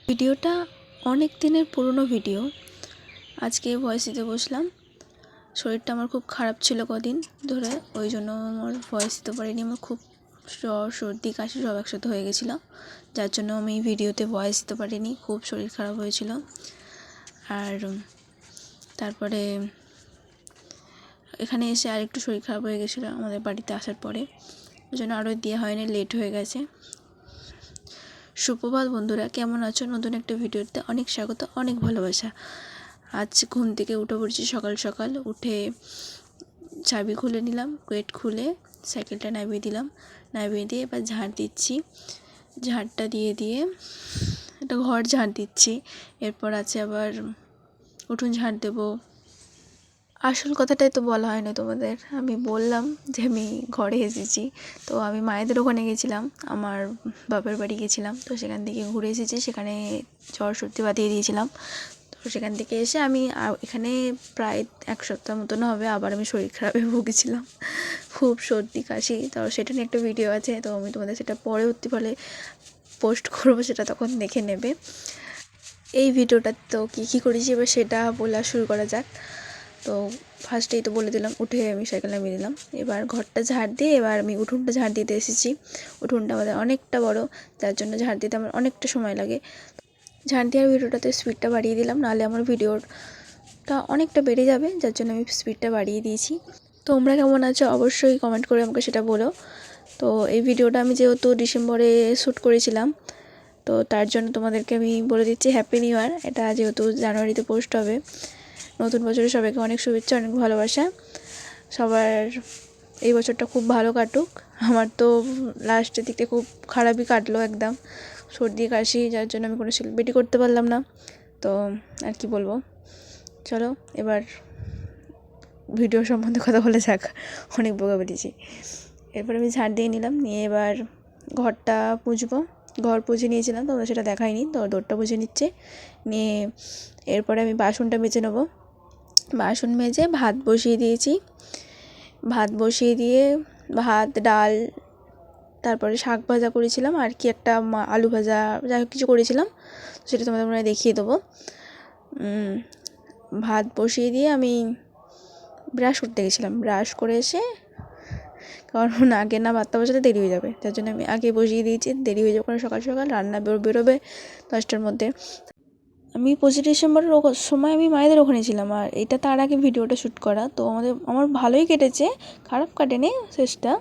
ভিডিওটা অনেক দিনের পুরনো ভিডিও। আজকে ভয়েস দিতে বসলাম। শরীরটা আমার খুব খারাপ ছিল কদিন ধরে, ওই জন্য আমার ভয়েস দিতে পারিনি। আমার খুব জ্বর, সর্দি, কাশি সব একসাথে হয়ে গেছিলো, যার জন্য আমি ভিডিওতে ভয়েস দিতে পারিনি। খুব শরীর খারাপ হয়েছিল। আর তারপরে এখানে এসে আর একটু শরীর খারাপ হয়ে গেছিলো আমাদের বাড়িতে আসার পরে, ওই জন্য আরও দেওয়া হয়নি, লেট হয়ে গেছে। সুপ্রভাত বন্ধুরা, কেমন আছো? নতুন একটা ভিডিওতে অনেক স্বাগত, অনেক ভালোবাসা। আজ ঘুম থেকে উঠে পড়েছি সকাল সকাল। উঠে চাবি খুলে নিলাম, গেট খুলে সাইকেলটা নামিয়ে দিলাম। নামিয়ে দিয়ে এবার ঝাড় দিচ্ছি। ঝাড়টা দিয়ে একটা ঘর ঝাড় দিচ্ছি। এরপর আছে আবার উঠোন ঝাড় দেবো। আসল কথাটাই তো বলা হয় না তোমাদের। আমি বললাম যে আমি ঘরে এসেছি, তো আমি মায়েদের ওখানে গেছিলাম, আমার বাপের বাড়ি গেছিলাম, তো সেখান থেকে ঘুরে এসেছি। সেখানে জ্বর সর্দি বাঁধিয়ে দিয়েছিলাম। তো সেখান থেকে এসে আমি এখানে প্রায় এক সপ্তাহ মতন হবে আবার আমি শরীর খারাপে ভুগেছিলাম, খুব সর্দি কাশি। তো সেটা নিয়ে একটা ভিডিও আছে, তো আমি তোমাদের সেটা পরবর্তীকালে পোস্ট করবো, সেটা তখন দেখে নেবে। এই ভিডিওটা তো কী করেছি এবার সেটা বলা শুরু করা যাক। তো ফার্স্টেই তো বলে দিলাম, উঠে আমি সাইকেল নামিয়ে দিলাম। এবার ঘরটা ঝাড় দিয়ে এবার আমি উঠোনটা ঝাড় দিতে এসেছি। উঠোনটা আমাদের অনেকটা বড়, যার জন্য ঝাড় দিতে আমার অনেকটা সময় লাগে। ঝাড় দেওয়ার ভিডিওটাতে স্পিডটা বাড়িয়ে দিলাম, নাহলে আমার ভিডিওটা অনেকটা বেড়ে যাবে, যার জন্য আমি স্পিডটা বাড়িয়ে দিয়েছি। তোমরা কেমন আছো অবশ্যই কমেন্ট করে আমাকে সেটা বলো। তো এই ভিডিওটা আমি যেহেতু ডিসেম্বরে শ্যুট করেছিলাম, তো তার জন্য তোমাদেরকে আমি বলে দিচ্ছি হ্যাপি নিউ ইয়ার। এটা যেহেতু জানুয়ারিতে পোস্ট হবে, নতুন বছরে সবাইকে অনেক শুভেচ্ছা, অনেক ভালোবাসা। সবার এই বছরটা খুব ভালো কাটুক। আমার তো লাস্টের দিকে খুব খারাপই কাটলো, একদম সর্দি কাশি, যার জন্য আমি কোনো সেলিব্রেটই করতে পারলাম না। তো আর কি বলবো, চলো এবার ভিডিও সম্বন্ধে কথা বলে যাক, অনেক বকা বেরিয়েছি। এরপর আমি ঝাড় দিয়ে নিলাম, নিয়ে এবার ঘরটা পুছবো। ঘর পুছে নিয়েছিলাম, তো সেটা দেখাইনি, তো দৌড়টা পুছে নিচ্ছে। নিয়ে এরপরে আমি বাসনটা মেজে নেবো। বাসন মেজে ভাত বসিয়ে দিয়েছি। ভাত বসিয়ে দিয়ে ভাত, ডাল, তারপরে শাক ভাজা করেছিলাম, আর কি একটা আলু ভাজা, যাই হোক কিছু করেছিলাম, সেটা তোমাদের মনে হয় দেখিয়ে দেবো। ভাত বসিয়ে দিয়ে আমি ব্রাশ করতে গেছিলাম। ব্রাশ করে এসে, কারণ আগে না ভাতটা বসাতে দেরি হয়ে যাবে, তার জন্য আমি আগে বসিয়ে দিয়েছি, দেরি হয়ে যাবে কারণ সকাল সকাল রান্না বেরোবে 10টার মধ্যে। আমি 25 ডিসেম্বরের সময় আমি মায়েদের ওখানে ছিলাম, আর এটা তার আগে ভিডিওটা শ্যুট করা। তো আমার ভালোই কেটেছে, খারাপ কাটেনি শেষটা।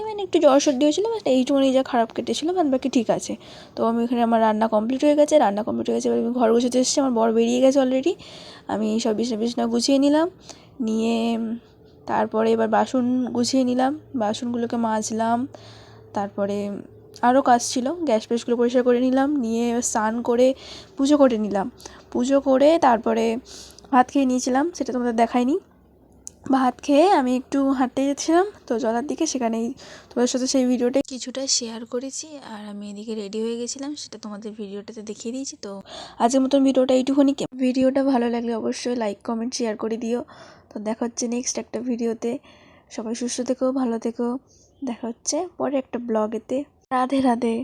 মানে একটু জ্বর সর্দি হয়েছিলো, এইটুকুনি যা খারাপ কেটেছিলো, বাদ বাকি ঠিক আছে। তো আমি এখানে আমার রান্না কমপ্লিট হয়ে গেছে। এবার আমি ঘর গুছাতে এসেছি, আমার বর বেরিয়ে গেছে অলরেডি। আমি সব বিছনা গুছিয়ে নিলাম, নিয়ে তারপরে এবার বাসন গুছিয়ে নিলাম, বাসনগুলোকে মাজলাম। তারপরে আরও কাজ ছিল, গ্যাস ফ্যাসগুলো পরিষ্কার করে নিলাম, নিয়ে স্নান করে পুজো করে নিলাম। পুজো করে তারপরে ভাত খেয়ে নিয়েছিলাম, সেটা তোমাদের দেখাইনি। ভাত খেয়ে আমি একটু হাঁটতে যাচ্ছিলাম তো জলার দিকে, সেখানেই তোমাদের সাথে সেই ভিডিওটা কিছুটা শেয়ার করেছি। আর আমি এদিকে রেডি হয়ে গেছিলাম, সেটা তোমাদের ভিডিওটাতে দেখিয়ে দিয়েছি। তো আজকের মতন ভিডিওটা এইটুকুনি। ভিডিওটা ভালো লাগলে অবশ্যই লাইক, কমেন্ট, শেয়ার করে দিও। তো দেখা হচ্ছে নেক্সট একটা ভিডিওতে। সবাই সুস্থ থেকো, ভালো থেকো। দেখা হচ্ছে পরে একটা ব্লগেতে। রাধে রাধে।